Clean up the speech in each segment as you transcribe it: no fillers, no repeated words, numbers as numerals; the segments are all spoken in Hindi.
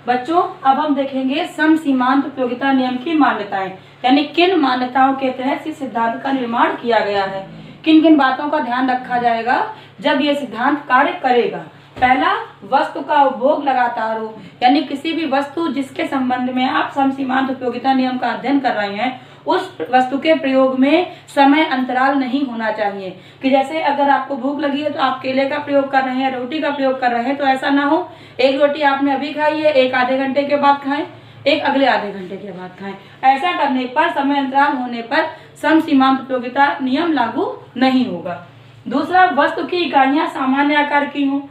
बच्चों अब हम देखेंगे सम सीमांत उपयोगिता नियम की मान्यताएं, यानी किन मान्यताओं के तहत इस सिद्धांत का निर्माण किया गया है, किन किन बातों का ध्यान रखा जाएगा जब यह सिद्धांत कार्य करेगा। पहला, वस्तु का उपभोग लगातार हो, यानी किसी भी वस्तु जिसके संबंध में आप सम सीमांत उपयोगिता नियम का अध्ययन कर रहे हैं उस वस्तु के प्रयोग में समय अंतराल नहीं होना चाहिए। कि जैसे अगर आपको भूख लगी है तो आप केले का प्रयोग कर रहे हैं, रोटी का प्रयोग कर रहे हैं, तो ऐसा ना हो एक रोटी आपने अभी खाई है, एक आधे घंटे के बाद खाएं, एक अगले आधे घंटे के बाद खाएं। ऐसा करने पर, समय अंतराल होने पर सम सीमांत उपयोगिता नियम लागू नहीं होगा। दूसरा, वस्तु की इकाइयां सामान्य आकार की हों।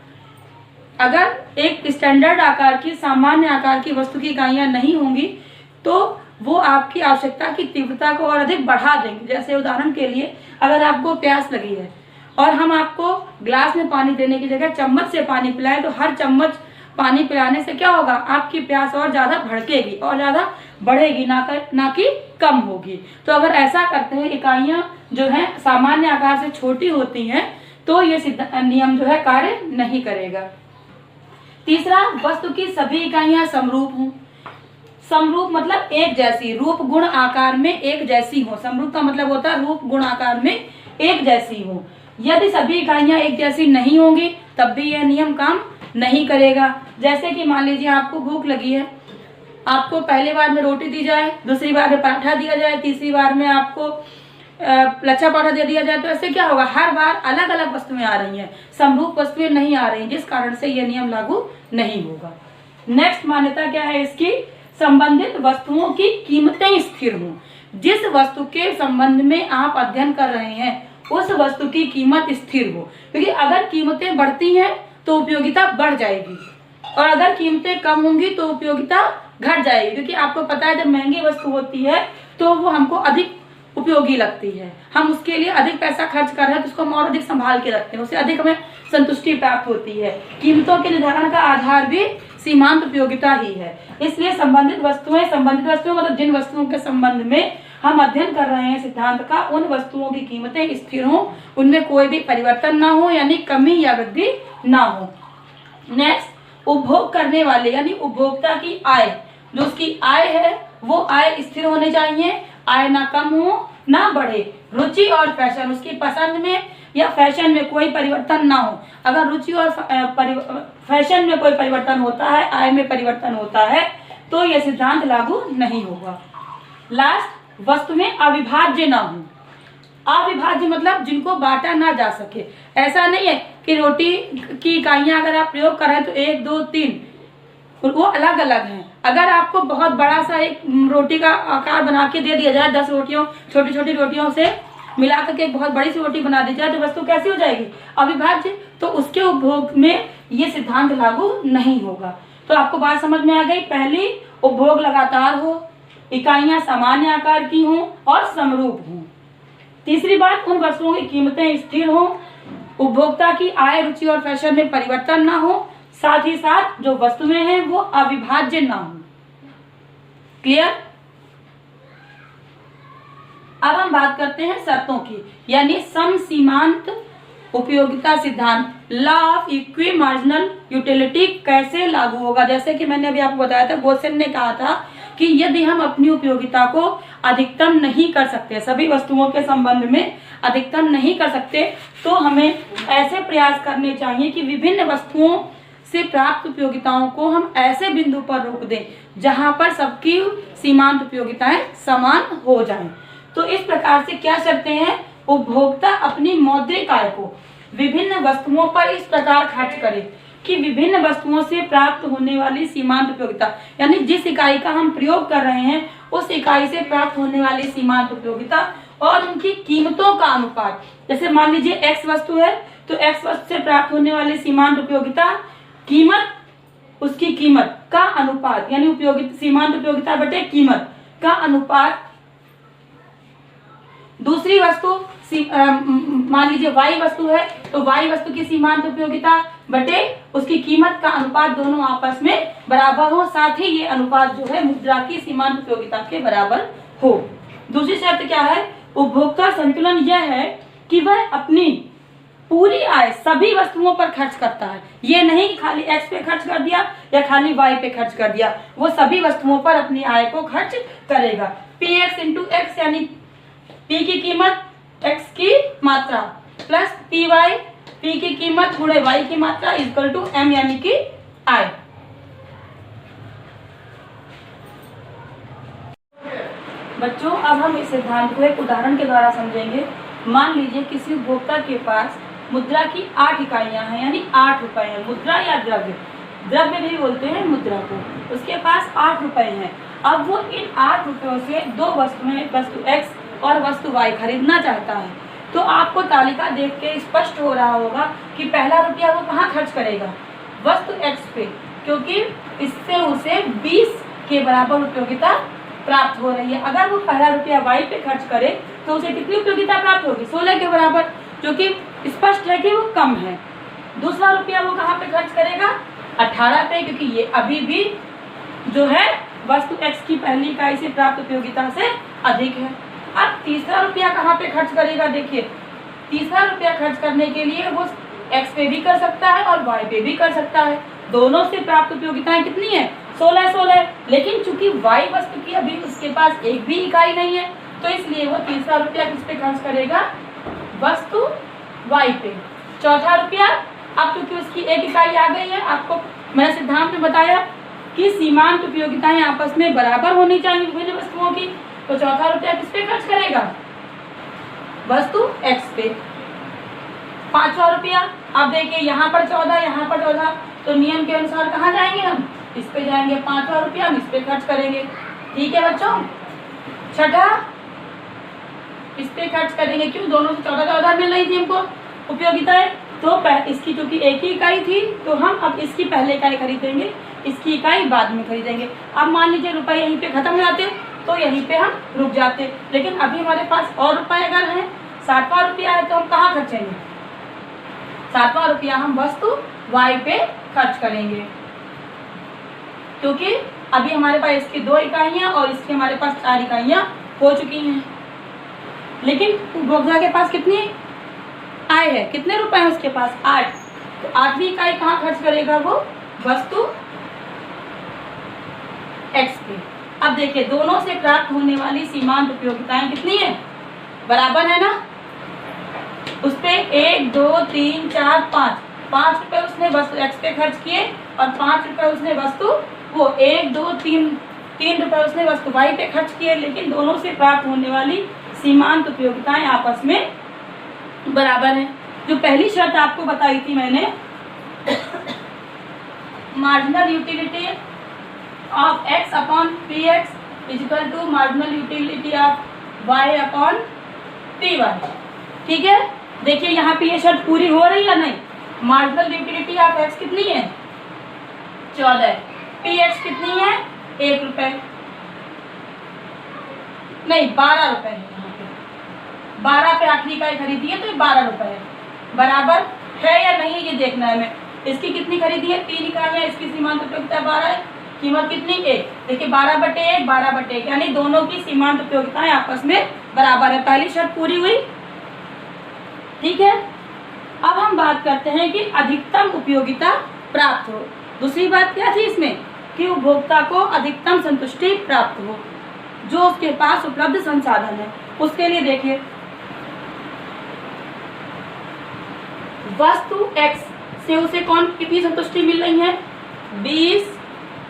अगर एक स्टैंडर्ड आकार की, सामान्य आकार की वस्तु की इकाइयां नहीं होंगी तो वो आपकी आवश्यकता की तीव्रता को और अधिक बढ़ा देंगे। जैसे उदाहरण के लिए, अगर आपको प्यास लगी है और हम आपको ग्लास में पानी देने की जगह चम्मच से पानी पिलाएं, तो हर चम्मच पानी पिलाने से क्या होगा, आपकी प्यास और ज्यादा भड़केगी और ज्यादा बढ़ेगी, ना कि कम होगी। तो अगर ऐसा करते हैं, इकाइयां जो है सामान्य आकार से छोटी होती हैं, तो ये नियम जो है कार्य नहीं करेगा। तीसरा, वस्तु की सभी इकाइयां समरूप हों। समरूप मतलब एक जैसी, रूप गुण आकार में एक जैसी हो। समरूप का मतलब होता है रूप गुण आकार में एक जैसी हो। यदि सभी इकाइयां एक जैसी नहीं होंगी तब भी यह नियम काम नहीं करेगा। जैसे कि मान लीजिए आपको भूख लगी है, आपको पहली बार में रोटी दी जाए, दूसरी बार में पराठा दिया जाए, तीसरी बार में आपको लच्छा पराठा दे दिया जाए, तो ऐसे क्या होगा, हर बार अलग अलग वस्तुएं आ रही हैं, समरूप वस्तुएं नहीं आ रही, जिस कारण से यह नियम लागू नहीं होगा। नेक्स्ट मान्यता क्या है इसकी, संबंधित वस्तुओं की कीमतें स्थिर हों। जिस वस्तु के संबंध में आप अध्ययन कर रहे हैं उस वस्तु की कीमत स्थिर हो, क्योंकि अगर कीमतें बढ़ती हैं तो उपयोगिता बढ़ जाएगी और अगर कीमतें कम होंगी तो उपयोगिता घट जाएगी। क्योंकि आपको पता है जब महंगी वस्तु होती है तो वो हमको अधिक उपयोगी लगती है, हम उसके लिए अधिक पैसा खर्च कर रहे हैं तो उसको हम और अधिक संभाल के रखते हैं, उससे अधिक हमें संतुष्टि प्राप्त होती है। कीमतों के निर्धारण का आधार भी सीमांत उपयोगिता ही है। इसलिए संबंधित वस्तुएं मतलब जिन वस्तुओं के संबंध में हम अध्ययन कर रहे हैं सिद्धांत का, उन वस्तुओं की कीमतें स्थिर हों, उनमें कोई भी परिवर्तन ना हो, यानी कमी या वृद्धि ना हो। नेक्स्ट, उपभोग करने वाले यानी उपभोक्ता की आय, जो उसकी आय है वो आय स्थिर होनी चाहिए, आय ना कम हो ना बढ़े। रुचि और फैशन, उसकी पसंद में या फैशन में कोई परिवर्तन ना हो। अगर रुचि और फैशन में कोई परिवर्तन होता है, आय में परिवर्तन होता है, तो यह सिद्धांत लागू नहीं होगा। लास्ट, वस्तुएं अविभाज्य ना हो। अविभाज्य मतलब जिनको बांटा ना जा सके। ऐसा नहीं है कि रोटी की इकाइयां अगर आप प्रयोग कर रहे हैं तो 1, 2, 3 वो अलग अलग हैं। अगर आपको बहुत बड़ा सा एक रोटी का आकार बना के दे दिया जाए, 10 रोटियों, छोटी छोटी रोटियों से मिला करके एक बहुत बड़ी सी रोटी बना दी जाए, तो वस्तु कैसी हो जाएगी, अविभाज्य। तो उसके उपभोग में ये सिद्धांत लागू नहीं होगा। तो आपको बात समझ में आ गई। पहली, उपभोग लगातार हो, इकाइयां सामान्य आकार की हों और समरूप हों। तीसरी बात, उन वस्तुओं की कीमतें स्थिर हों, उपभोक्ता की आय, रुचि और फैशन में परिवर्तन ना हो, साथ ही साथ जो वस्तुएं हैं वो अविभाज्य ना हो। क्लियर। अब हम बात करते हैं शर्तों की, यानी सम सीमांत उपयोगिता सिद्धांत, law of equi marginal utility कैसे लागू होगा। जैसे कि मैंने अभी आपको बताया था, गोसेन ने कहा था कि यदि हम अपनी उपयोगिता को अधिकतम नहीं कर सकते, सभी वस्तुओं के संबंध में अधिकतम नहीं कर सकते, तो हमें ऐसे प्रयास करने चाहिए कि विभिन्न वस्तुओं से प्राप्त उपयोगिताओं को हम ऐसे बिंदु पर रोक दें जहां पर सबकी सीमांत उपयोगिताएं समान हो जाएं। तो इस प्रकार से क्या शर्तें हैं, उपभोक्ता अपनी मौद्रिक आय को विभिन्न वस्तुओं पर इस प्रकार खर्च करे कि विभिन्न वस्तुओं से प्राप्त होने वाली सीमांत उपयोगिता, यानी जिस इकाई का हम प्रयोग कर रहे हैं उस इकाई से प्राप्त होने वाली सीमांत उपयोगिता और उनकी कीमतों का अनुपात। जैसे मान लीजिए x वस्तु है तो x वस्तु से प्राप्त होने वाली सीमांत उपयोगिता, कीमत, उसकी कीमत का अनुपात, यानी उपयोगिता, सीमांत उपयोगिता बटे कीमत का अनुपात। दूसरी वस्तु मान लीजिए y वस्तु है तो y वस्तु की सीमांत उपयोगिता बटे उसकी कीमत का अनुपात, दोनों आपस में बराबर हो, साथ ही ये अनुपात जो है मुद्रा की सीमांत उपयोगिता के बराबर हो। दूसरी शर्त क्या है, उपभोक्ता संतुलन यह है कि वह अपनी पूरी आय सभी वस्तुओं पर खर्च करता है। ये नहीं कि खाली एक्स पे खर्च कर दिया या खाली वाई पे खर्च कर दिया, वो सभी वस्तुओं पर अपनी आय को खर्च करेगा। पी एक्स इंटू एक्स यानी पी की कीमत एक्स की मात्रा प्लस पी वाई पी की कीमत गुणे वाई की मात्रा इक्वल टू एम यानी कि आय। बच्चों अब हम इस सिद्धांत को एक उदाहरण के द्वारा समझेंगे। मान लीजिए किसी उपभोक्ता के पास मुद्रा की 8 इकाइयां हैं यानी 8 रुपए हैं। मुद्रा या द्रव्य, द्रव्य भी बोलते हैं मुद्रा को। उसके पास 8 रुपए हैं। अब वो इन 8 रुपयों से दो वस्तुएं, वस्तु एक्स और वस्तु वाई खरीदना चाहता है। तो आपको तालिका देख के स्पष्ट हो रहा होगा कि पहला रुपया वो कहाँ खर्च करेगा, वस्तु एक्स पे, क्योंकि इससे उसे 20 के बराबर उपयोगिता प्राप्त हो रही है। अगर वो पहला रुपया वाई पे खर्च करे तो उसे कितनी उपयोगिता प्राप्त होगी, 16 के बराबर, जो कि स्पष्ट है कि वो कम है। दूसरा रुपया वो कहाँ पे खर्च करेगा, 18 पे, क्योंकि ये अभी भी जो है वस्तु एक्स की पहली इकाई से प्राप्त उपयोगिता से अधिक है। अब तीसरा रुपया कहाँ पे खर्च करेगा, देखिए तीसरा रुपया खर्च करने के लिए वो एक्स पे भी कर सकता है और वाई पे भी कर सकता है। दोनों से प्राप्त उपयोगिताएं कितनी है, 16। लेकिन चूंकि वाई वस्तु की अभी उसके पास एक भी इकाई नहीं है, तो इसलिए वो तीसरा रुपया किस पे खर्च करेगा, वस्तु वाई पे। चौथा रुपया, अब क्योंकि उसकी एक इकाई आ गई है, आपको मैंने सिद्धांत में बताया कि सीमांत उपयोगिताएं आपस में बराबर होनी चाहिए विभिन्न वस्तुओं की, तो चौथा रुपया किस पे खर्च करेगा, वस्तु एक्स पे। पांचवा रुपया, अब देखिए यहाँ पर 14, यहाँ पर 14, तो नियम के अनुसार कहाँ जाएंगे हम, इस पे जाएंगे। पांचवा रुपया हम इस पे खर्च करेंगे, ठीक है बच्चों। छठा, इस पे खर्च करेंगे, क्यों, दोनों से 14 मिल रही थी हमको उपयोगिताएं, तो इसकी क्योंकि एक ही इकाई थी तो हम अब इसकी पहले इकाई खरीदेंगे, इसकी इकाई बाद में खरीदेंगे। अब मान लीजिए रुपए यहीं पे खत्म हो जाते तो यहीं पे हम रुक जाते, लेकिन अभी हमारे पास और रुपए अगर हैं, 7वां रुपया है, तो हम कहाँ खर्चेंगे, 7वां रुपया हम वस्तु वाई पे खर्च करेंगे, क्योंकि अभी हमारे पास इसकी 2 इकाइयां और इसकी हमारे पास 4 इकाइयां हो चुकी हैं। लेकिन उपभोक्ता के पास कितनी आय है, कितने रुपए हैं उसके पास, 8, तो 8वीं इकाई कहाँ खर्च करेगा वो, वस्तु एक्स पे। अब देखिए दोनों से प्राप्त होने वाली सीमांत उपयोगिताएं कितनी है, बराबर है ना। उस पे 1 2 3 4 5 रुपए उसने वस्तु एक्स पे खर्च किए और 5 रुपए उसने वस्तु वो 1 2 3 रुपए उसने वस्तु वाई पे खर्च किए, लेकिन दोनों से प्राप्त होने वाली सीमांत उपयोगिताएं आपस में बराबर है। जो पहली शर्त आपको बताई थी मैंने, marginal utility of X upon P X equal to marginal utility of Y upon P Y, ठीक है। देखिए यहाँ पे ये शर्त पूरी हो रही है नहीं, मार्जिनल यूटिलिटी ऑफ एक्स कितनी है, 14, पी एक्स कितनी है, 1 रुपए, नहीं 12 रुपए है, यहाँ पे 12 पे आखिरी इकाई खरीदी है तो 12 रुपए है, बराबर है या नहीं ये देखना है हमें। इसकी कितनी खरीदी है, 3 इकाइयां, इसकी सीमांत उपयोगिता 12 है, कीमत कितनी 1, देखिए 12/1 12/1, यानी दोनों की सीमांत उपयोगिताएं आपस में बराबर है। पहली शर्त पूरी हुई, ठीक है। अब हम बात करते हैं कि अधिकतम उपयोगिता प्राप्त हो। दूसरी बात क्या थी इसमें, कि उपभोक्ता को अधिकतम संतुष्टि प्राप्त हो जो उसके पास उपलब्ध संसाधन है। उसके लिए देखिए वस्तु x से उसे कितनी संतुष्टि मिल रही है, 20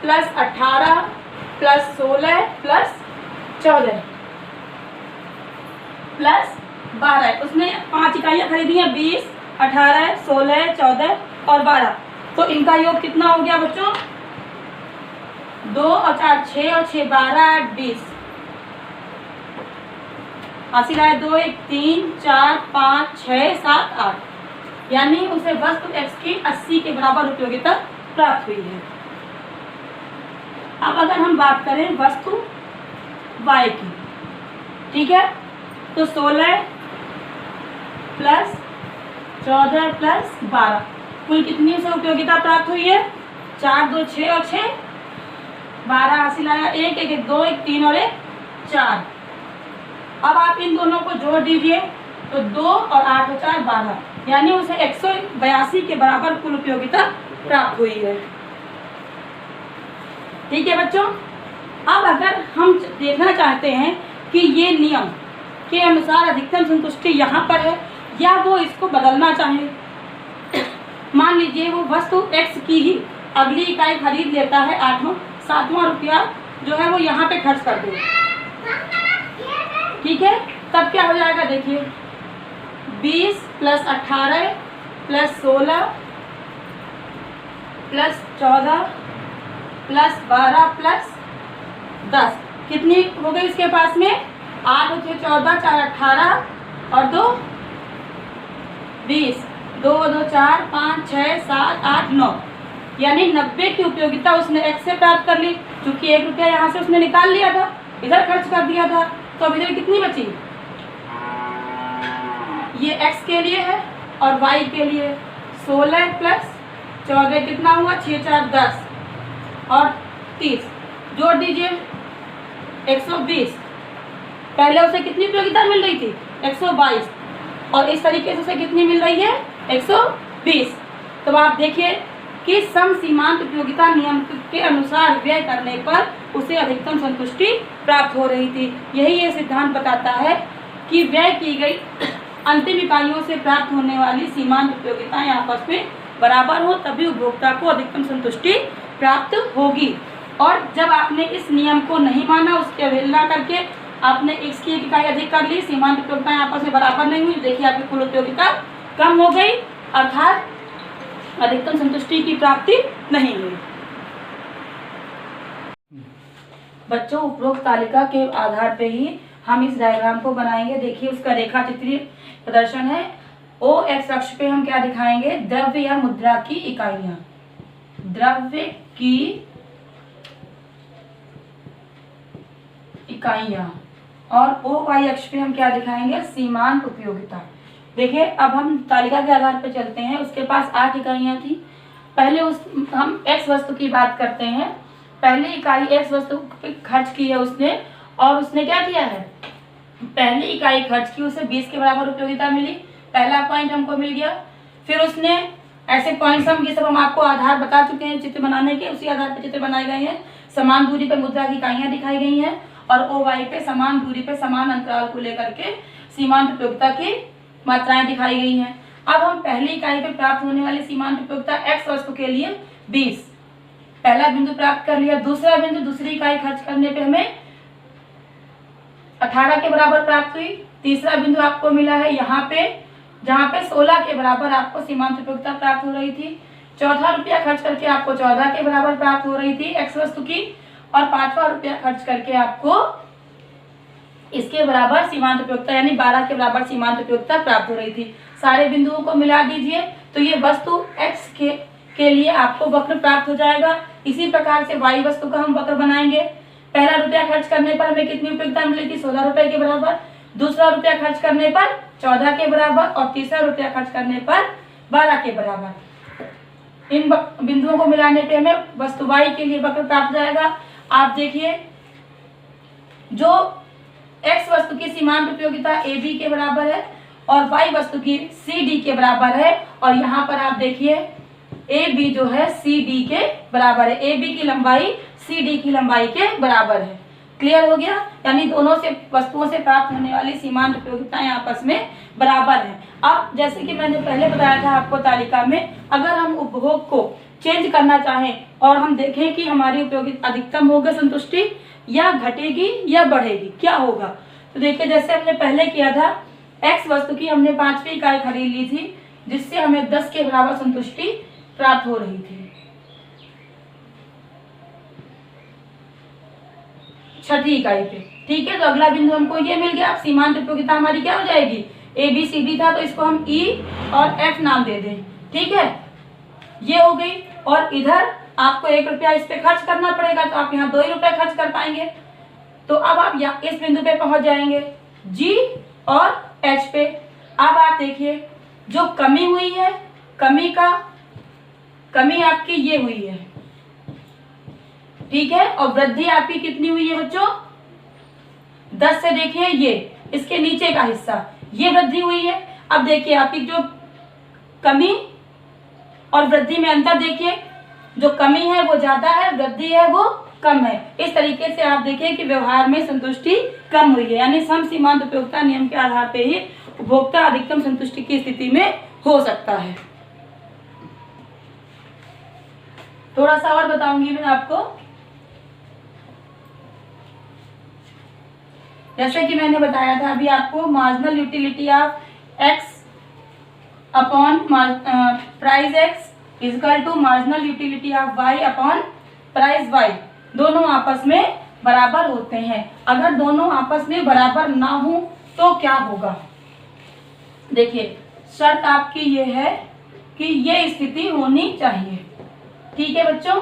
+ 18 + 16 + 14 + 12, उसने 5 इकाइयां खरीदी हैं, 20 18 16 14 और 12, तो इनका योग कितना हो गया बच्चों, 2 और 4 6 और 6 12 20, हासिल आया 2 1 3 4 5 6 7 8, यानी उसे वस्तु x की 80 के बराबर उपयोगिता प्राप्त हुई है। अब अगर हम बात करें वस्तु y की, ठीक है, तो 16 + 14 + 12 कुल कितनी से उपयोगिता प्राप्त हुई है, 4 2 6 और 6 12, हासिल आया 1 1 1 2 1 3 और 1 4। अब आप इन दोनों को जोड़ दीजिए, तो 2 और 8 और 4 12, यानी उसे 182 के बराबर कुल उपयोगिता प्राप्त हुई है। ठीक है बच्चों, अब अगर हम देखना चाहते हैं कि ये नियम के अनुसार अधिकतम संतुष्टि यहाँ पर है या वो इसको बदलना चाहे। मान लीजिए वो वस्तु x की ही अगली इकाई खरीद लेता है, 7वां रुपया जो है वो यहाँ पे खर्च कर दे। ठीक है, तब क्या हो जाएगा देखिए, 20 + 18 + 16 + 14 + 12 + 10 कितनी हो गई इसके पास में, 8 × 6 14, 4 18 और 2 20, 2 2 4 5 6 7 8 9, यानी 90 की उपयोगिता उसने x से प्राप्त कर ली। क्योंकि 1 रुपया यहाँ से उसने निकाल लिया था, इधर खर्च कर दिया था, तो अब इधर कितनी बची, ये x के लिए है और y के लिए 16 + 14 कितना हुआ, 6 4 10 और 30, जोड़ दीजिए 120। पहले उसे कितनी उपयोगिता मिल रही थी, 122, और इस तरीके से उसे कितनी मिल रही है, 120। तो आप देखिए कि सम सीमांत उपयोगिता नियम के अनुसार व्यय करने पर उसे अधिकतम संतुष्टि प्राप्त हो रही थी। यही ये सिद्धांत बताता है कि व्यय की गई अंतिम इकाइयों से प्राप्त होने वाली सीमांत उपयोगिताएं आपस में बराबर हो, तभी उपभोक्ता को अधिकतम संतुष्टि प्राप्त होगी। और जब आपने इस नियम को नहीं माना, उसकी अवहेलना करके आपने x की 1 इकाई अधिक कर ली, सीमांत उपयोगिताएं आपस में बराबर नहीं हुई, देखिए आपकी कुल उपयोगिता कम हो गई, अर्थात अधिकतम संतुष्टि की प्राप्ति नहीं हुई। बच्चों, उपरोक्त तालिका के आधार पे ही हम इस डायग्राम को बनाएंगे। देखिए उसका रेखा चित्रीय प्रदर्शन है। ओ एक्स अक्ष पे हम क्या दिखाएंगे, द्रव्य या मुद्रा की इकाइयां, द्रव्य की इकाइयां, और ओ वाई अक्ष पे हम क्या दिखाएंगे, सीमांत उपयोगिता। देखिए अब हम तालिका के आधार पर चलते हैं। उसके पास 8 इकाइयां थी। पहले हम x वस्तु की बात करते हैं। पहली इकाई x वस्तु पे खर्च की है उसने, और उसने क्या किया है, पहली इकाई खर्च की, उसे 20 के बराबर उपयोगिता मिली, पहला पॉइंट हमको मिल गया। फिर उसने ऐसे पॉइंट्स ये सब हम आपको आधार बता चुके हैं चित्र बनाने के, उसी आधार पर चित्र बनाए गए हैं। समान दूरी पर मुद्रा की इकाइयां दिखाई गई हैं और ओ वाई पे समान दूरी पे समान अंतराल को लेकर के सीमांत उपयोगिता की मात्राएं दिखाई गई हैं। अब हम पहली इकाई पे प्राप्त होने वाली सीमांत उपयोगिता x वस्तु के लिए 20, पहला बिंदु प्राप्त कर लिया। दूसरा बिंदु, दूसरी इकाई खर्च करने पे हमें 18 के बराबर प्राप्त हुई। तीसरा बिंदु आपको मिला है यहाँ पे, जहाँ पे 16 के बराबर आपको सीमांत उपयोगिता प्राप्त हो रही थी। चौथा रुपया खर्च करके आपको 14 के बराबर प्राप्त हो रही थी x वस्तु की, और 5वां रुपया खर्च करके आपको इसके बराबर सीमांत उपयोगिता यानी 12 के बराबर सीमांत उपयोगिता प्राप्त हो रही थी। सारे बिंदुओं को मिला दीजिए तो ये वस्तु x के लिए आपको वक्र प्राप्त हो जाएगा। इसी प्रकार से y वस्तु का हम वक्र बनाएंगे। पहला रुपया खर्च करने पर हमें कितनी उपयोगिता मिली थी, 16 रुपए के बराबर। दूसरा रुपया खर्च करने पर 14 के बराबर, और तीसरा रुपया खर्च करने पर 12 के बराबर। इन बिंदुओं को मिलाने पे हमें वस्तु y के लिए वक्र प्राप्त हो जाएगा। आप देखिए जो x वस्तु की सीमांत उपयोगिता AB के बराबर है और y वस्तु की CD के बराबर है, और यहाँ पर आप देखिए AB जो है CD के बराबर है, AB की लंबाई CD की लंबाई के बराबर है। क्लियर हो गया, यानी दोनों से वस्तुओं से प्राप्त होने वाली सीमांत उपयोगिताएं आपस में बराबर हैं। अब जैसे कि मैंने पहले बताया था आपको तालिका में, अगर हम उपभोग को चेंज करना चाहें और हम देखें कि हमारी उपयोगिता अधिकतम होगा संतुष्टि या घटेगी या बढ़ेगी, क्या होगा, तो देखिए जैसे हमने पहले किया था, x वस्तु की हमने 5वीं इकाई खरीद ली थी, जिससे हमें 10 के बराबर संतुष्टि प्राप्त हो रही थी। 6ठी इकाई पे, ठीक है, तो अगला बिंदु हमको ये मिल गया। अब सीमांत उपयोगिता हमारी क्या हो जाएगी, ABCD था तो इसको हम E और F नाम दे दें, ठीक है, ये हो गई। और इधर आपको 1 रुपया इस पे खर्च करना पड़ेगा, तो आप यहाँ 2 ही रुपए खर्च कर पाएंगे। तो अब आप यहाँ इस बिंदु पे पहुंच जाएंगे G और H पे। अब आप देखिए जो कमी हुई है, कमी आपकी ये हुई है, ठीक है, और वृद्धि आपकी कितनी हुई है बच्चों, 10 से देखिए ये इसके नीचे का हिस्सा, ये वृद्धि हुई है। अब देखिए आपकी जो कमी और वृद्धि में अंतर देखिए, जो कमी है वो ज्यादा है, वृद्धि है वो कम है। इस तरीके से आप देखिए कि व्यवहार में संतुष्टि कम हुई है, यानी सम सीमांत उपयोगिता नियम के आधार पर ही उपभोक्ता अधिकतम संतुष्टि की स्थिति में हो सकता है। थोड़ा सा और बताऊंगी मैं आपको, जैसे कि मैंने बताया था अभी आपको, marginal utility of X upon price X equal to marginal utility of Y upon price Y, दोनों आपस में बराबर होते हैं। अगर दोनों आपस में बराबर ना हो तो क्या होगा? देखिए शर्त आपकी ये है कि ये स्थिति होनी चाहिए। ठीक है बच्चों,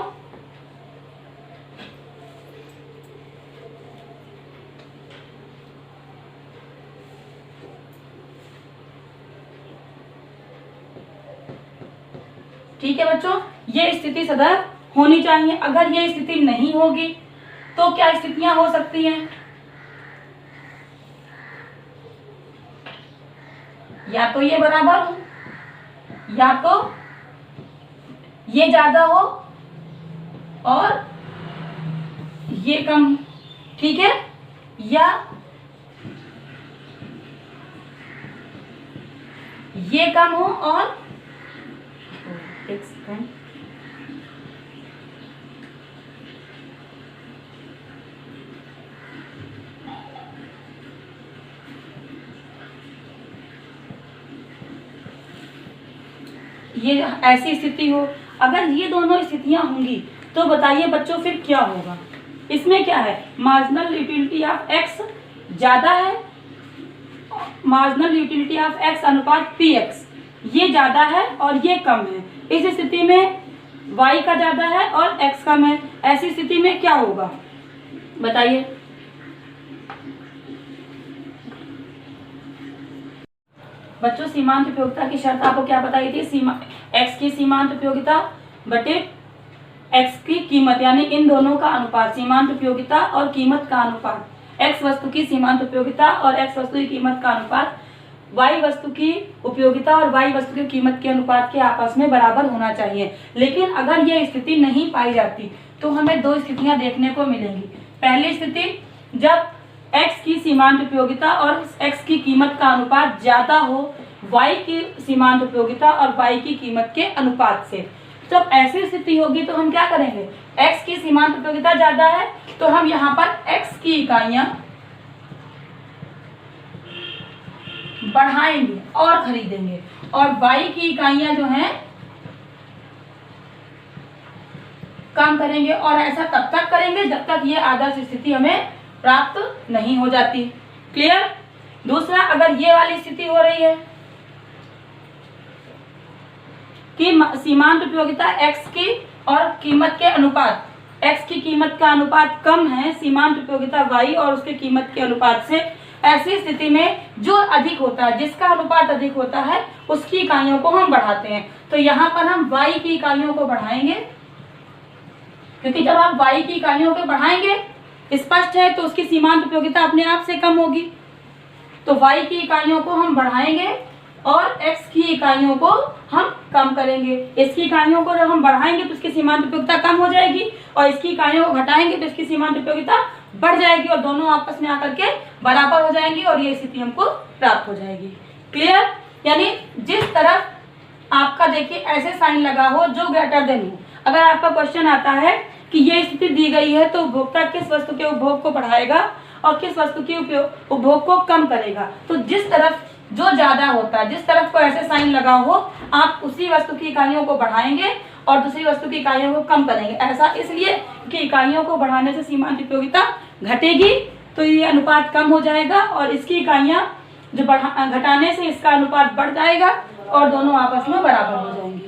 ठीक है बच्चों, ये स्थिति सदैव होनी चाहिए। अगर ये स्थिति नहीं होगी तो क्या स्थितियां हो सकती हैं? या तो ये बराबर हो, या तो ये ज्यादा हो और ये कम, ठीक है, या ये कम हो और एक सेकंड, ये ऐसी स्थिति हो। अगर ये दोनों स्थितियां होंगी तो बताइए बच्चों फिर क्या होगा? इसमें क्या है, मार्जिनल यूटिलिटी ऑफ एक्स ज्यादा है, मार्जिनल यूटिलिटी ऑफ एक्स अनुपात पी एक्स, ये ज्यादा है और ये कम है। इस स्थिति में y का ज्यादा है और x कम है। ऐसी स्थिति में क्या होगा बताइए? बच्चों सीमांत उपयोगिता की शर्त आपको क्या बताई थी? x की सीमांत उपयोगिता बटे x की कीमत, यानी इन दोनों का अनुपात, सीमांत उपयोगिता और कीमत का अनुपात, x वस्तु की सीमांत उपयोगिता और x वस्तु की कीमत का अनुपात y वस्तु की उपयोगिता और y वस्तु की कीमत के अनुपात के आपस में बराबर होना चाहिए। लेकिन अगर यह स्थिति नहीं पाई जाती तो हमें दो स्थितियां देखने को मिलेंगी। पहली स्थिति, जब x की सीमांत उपयोगिता और x की कीमत का अनुपात ज्यादा हो y की सीमांत उपयोगिता और y की कीमत के अनुपात से। जब ऐसी स्थिति होगी तो हम क्या करेंगे? x की सीमांत उपयोगिता ज्यादा है तो हम यहाँ पर x की इकाइयां बढ़ाएंगे और खरीदेंगे, और y की इकाइयां जो हैं कम करेंगे, और ऐसा तब तक करेंगे जब तक ये आदर्श स्थिति हमें प्राप्त नहीं हो जाती। क्लियर? दूसरा, अगर ये वाली स्थिति हो रही है कि सीमांत उपयोगिता x की और कीमत के अनुपात, x की कीमत का अनुपात कम है सीमांत उपयोगिता y और उसके कीमत के अनुपात से, ऐसी स्थिति में जो अधिक होता है, जिसका अनुपात अधिक होता है, उसकी इकाइयों को हम बढ़ाते हैं। तो यहाँ पर हम y की इकाइयों को बढ़ाएंगे, क्योंकि जब आप y की इकाइयों को बढ़ाएंगे, स्पष्ट है, तो उसकी सीमांत उपयोगिता अपने आप से कम होगी। तो y की इकाइयों को हम बढ़ाएंगे और x की इकाइयों को हम कम करेंगे। इसकी इकाइयों को जब हम बढ़ाएंगे तो इसकी सीमांत उपयोगिता कम हो जाएगी, और इसकी इकाइयों को घटाएंगे तो इसकी सीमांत उपयोगिता बढ़ जाएगी, और दोनों आपस में आकर के बराबर हो जाएंगी और ये स्थिति हमको प्राप्त हो जाएगी। क्लियर? यानी जिस तरफ आपका देखिए ऐसे साइन लगा हो जो ग्रेटर देन हो। अगर आपका क्वेश्चन आता है कि ये स्थिति दी गई है तो उपभोक्ता किस वस्तु के उपभोग को बढ़ाएगा और किस वस्तु के उपभोग को कम करेगा, तो जिस तरफ जो ज्यादा होता है, जिस तरफ को ऐसे साइन लगा हो, आप उसी वस्तु की इकाइयों को बढ़ाएंगे और दूसरी वस्तु की इकाइयों को कम करेंगे। ऐसा इसलिए कि इकाइयों को बढ़ाने से सीमांत उपयोगिता घटेगी तो ये अनुपात कम हो जाएगा, और इसकी इकाइयां जो घटाने से इसका अनुपात बढ़ जाएगा और दोनों आपस में बराबर हो जाएंगे।